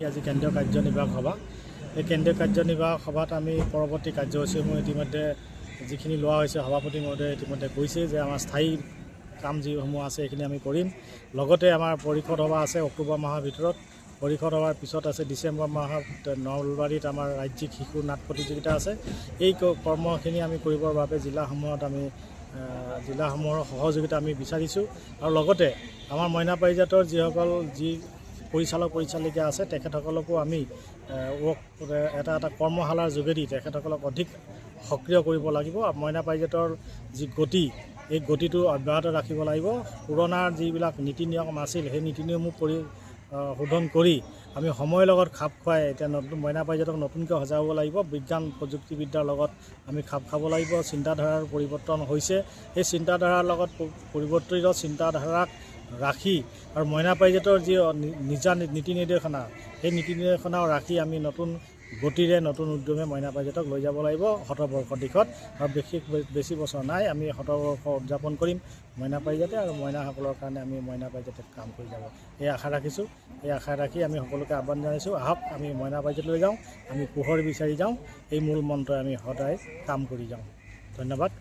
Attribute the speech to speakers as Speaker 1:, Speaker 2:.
Speaker 1: আজি কেন্দ্ৰীয় কাৰ্যনিৰ্বাহক সভা এই কেন্দ্ৰীয় কাৰ্যনিৰ্বাহক সভাত আমি পৰৱৰ্তী কাৰ্যসূচীসমূহ ইতিমধ্যে যিখিনি লোৱা হৈছে সভাপতি মহোদয়ে ইতিমধ্যে কৈছে যে আমাৰ স্থায়ী কাম যিসমূহ আছে সেইখিনি আমি কৰিম। লগতে আমাৰ পৰিষদ সভা আছে অক্টোবৰ মাহৰ ভিতৰত, পৰিষদ সভাৰ পিছত আছে ডিচেম্বৰ মাহত নলবাৰীত আমাৰ ৰাজ্যিক শিশু নাট প্ৰতিযোগিতা আছে। এই কৰ্মখিনি আমি কৰিবৰ বাবে জিলাসমূহৰ সহযোগিতা আমি বিচাৰিছোঁ আৰু লগতে আমাৰ মইনা পাৰিজাতৰ যিসকল পৰিচালক পৰিচালিকা আছে তেখেতসকলকো আমি এটা কৰ্মশালাৰ যোগেদি তেখেতসকলক অধিক সক্ৰিয় কৰিব লাগিব। মইনা পাৰিজাতৰ যি গতি এই গতিটো অব্যাহত ৰাখিব লাগিব। পুৰণাৰ যিবিলাক নীতি নিয়ম আছিল সেই নীতি নিয়মবোৰ শোধন কৰি আমি সময়ৰ লগত খাপ খুৱাই এতিয়া নতুন মইনা পাৰিজাতক নতুনকৈ সজাব লাগিব। বিজ্ঞান প্ৰযুক্তিবিদ্যাৰ লগত আমি খাপ খাব লাগিব। চিন্তাধাৰাৰ পৰিৱৰ্তন হৈছে, এই চিন্তাধাৰাৰ লগত পৰিৱৰ্তিত চিন্তাধাৰাক ৰাখি আৰু মইনা পাৰিজাতৰ যি নিজা নীতি নিৰ্দেশনা সেই নীতি নিৰ্দেশনাও ৰাখি আমি নতুন গতিৰে নতুন উদ্যমে মইনা পাৰিজাতক লৈ যাব লাগিব শতবৰ্ষৰ দিশত। আৰু বেছি বছৰ নাই, আমি শতবৰ্ষ উদযাপন কৰিম মইনা পাৰিজাতে আৰু মইনাসকলৰ কাৰণে আমি মইনা পাৰিজাতে কাম কৰি যাব এই আশা ৰাখিছোঁ। এই আশা ৰাখি আমি সকলোকে আহ্বান জনাইছোঁ, আহক আমি মইনা পাৰিজাতলৈ যাওঁ, আমি পোহৰ বিচাৰি যাওঁ, এই মূল মন্ত্ৰই আমি সদায় কাম কৰি যাওঁ। ধন্যবাদ।